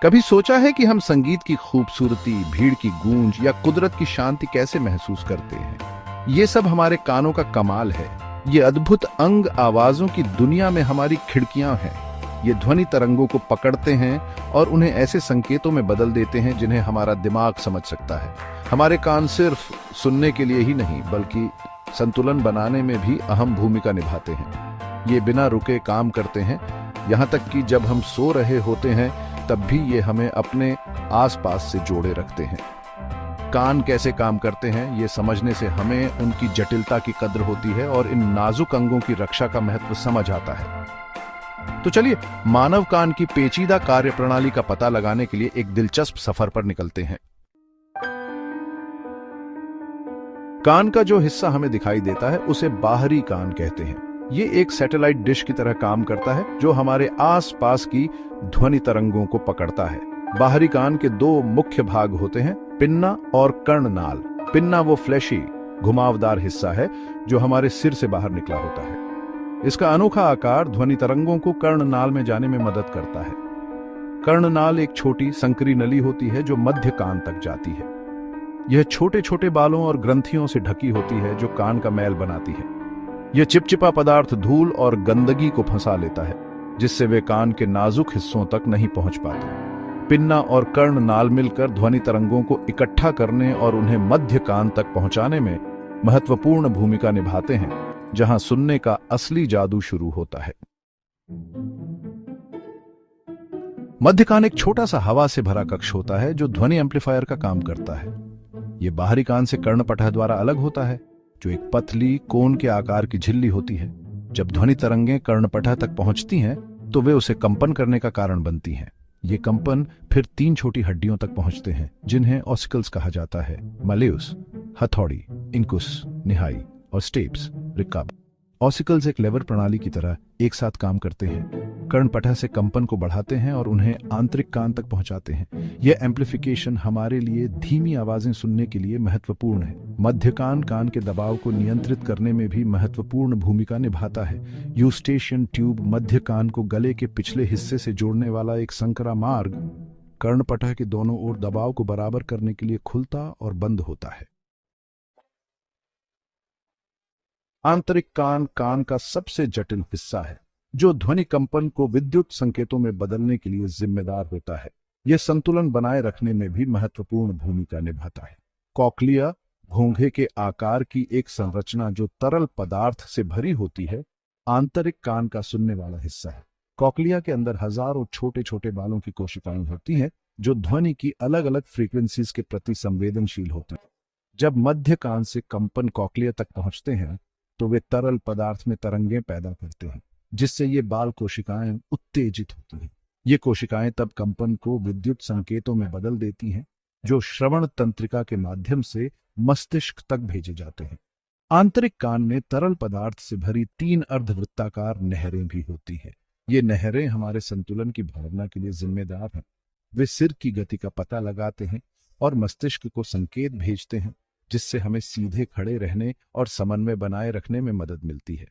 कभी सोचा है कि हम संगीत की खूबसूरती, भीड़ की गूंज या कुदरत की शांति कैसे महसूस करते हैं? ये सब हमारे कानों का कमाल है। ये अद्भुत अंग आवाजों की दुनिया में हमारी खिड़कियां हैं। ये ध्वनि तरंगों को पकड़ते हैं और उन्हें ऐसे संकेतों में बदल देते हैं जिन्हें हमारा दिमाग समझ सकता है। हमारे कान सिर्फ सुनने के लिए ही नहीं, बल्कि संतुलन बनाने में भी अहम भूमिका निभाते हैं। ये बिना रुके काम करते हैं, यहाँ तक कि जब हम सो रहे होते हैं तब भी ये हमें अपने आसपास से जोड़े रखते हैं। कान कैसे काम करते हैं, ये समझने से हमें उनकी जटिलता की कद्र होती है और इन नाजुक अंगों की रक्षा का महत्व समझ आता है। तो चलिए मानव कान की पेचीदा कार्यप्रणाली का पता लगाने के लिए एक दिलचस्प सफर पर निकलते हैं। कान का जो हिस्सा हमें दिखाई देता है उसे बाहरी कान कहते हैं। ये एक सैटेलाइट डिश की तरह काम करता है जो हमारे आसपास की ध्वनि तरंगों को पकड़ता है। बाहरी कान के दो मुख्य भाग होते हैं, पिन्ना और कर्णनाल। पिन्ना वो फ्लैशी घुमावदार हिस्सा है जो हमारे सिर से बाहर निकला होता है। इसका अनोखा आकार ध्वनि तरंगों को कर्णनाल में जाने में मदद करता है। कर्णनाल एक छोटी संकरी नली होती है जो मध्य कान तक जाती है। यह छोटे छोटे बालों और ग्रंथियों से ढकी होती है जो कान का मैल बनाती है। यह चिपचिपा पदार्थ धूल और गंदगी को फंसा लेता है, जिससे वे कान के नाजुक हिस्सों तक नहीं पहुंच पाते। पिन्ना और कर्णनाल मिलकर ध्वनि तरंगों को इकट्ठा करने और उन्हें मध्य कान तक पहुंचाने में महत्वपूर्ण भूमिका निभाते हैं, जहां सुनने का असली जादू शुरू होता है। मध्य कान एक छोटा सा हवा से भरा कक्ष होता है जो ध्वनि एम्पलीफायर का काम करता है। यह बाहरी कान से कर्णपटह द्वारा अलग होता है, जो एक पतली कोन के आकार की झिल्ली होती है। जब ध्वनि तरंगें कर्णपटह तक पहुंचती हैं तो वे उसे कंपन करने का कारण बनती हैं। ये कंपन फिर 3 छोटी हड्डियों तक पहुंचते हैं जिन्हें ऑसिकल्स कहा जाता है। मलेउस, हथौड़ी, इंकुस, निहाई और स्टेप्स, रिकब। ऑसिकल्स एक लेवर प्रणाली की तरह एक साथ काम करते हैं, कर्णपटह से कंपन को बढ़ाते हैं और उन्हें आंतरिक कान तक पहुंचाते हैं। यह एम्प्लीफिकेशन हमारे लिए धीमी आवाजें सुनने के लिए महत्वपूर्ण है। मध्य कान के दबाव को नियंत्रित करने में भी महत्वपूर्ण भूमिका निभाता है। यूस्टेशियन ट्यूब मध्य कान को गले के पिछले हिस्से से जोड़ने वाला एक संकरा मार्ग कर्णपटह के दोनों ओर दबाव को बराबर करने के लिए खुलता और बंद होता है। आंतरिक कान कान का सबसे जटिल हिस्सा है जो ध्वनि कंपन को विद्युत संकेतों में बदलने के लिए जिम्मेदार होता है। यह संतुलन बनाए रखने में भी महत्वपूर्ण भूमिका निभाता है। कॉक्लिया घोंघे के आकार की एक संरचना जो तरल पदार्थ से भरी होती है, आंतरिक कान का सुनने वाला हिस्सा है। कॉक्लिया के अंदर हजारों छोटे छोटे बालों की कोशिकाएं होती हैं जो ध्वनि की अलग अलग फ्रीक्वेंसीज के प्रति संवेदनशील होते हैं। जब मध्य कान से कंपन कॉक्लिया तक पहुंचते हैं तो वे तरल पदार्थ में तरंगें पैदा करते हैं, जिससे ये बाल कोशिकाएं उत्तेजित होती हैं। ये कोशिकाएं तब कंपन को विद्युत संकेतों में बदल देती हैं जो श्रवण तंत्रिका के माध्यम से मस्तिष्क तक भेजे जाते हैं। आंतरिक कान में तरल पदार्थ से भरी 3 अर्धवृत्ताकार नहरें भी होती हैं। ये नहरें हमारे संतुलन की भावना के लिए जिम्मेदार हैं। वे सिर की गति का पता लगाते हैं और मस्तिष्क को संकेत भेजते हैं, जिससे हमें सीधे खड़े रहने और समन्वय बनाए रखने में मदद मिलती है।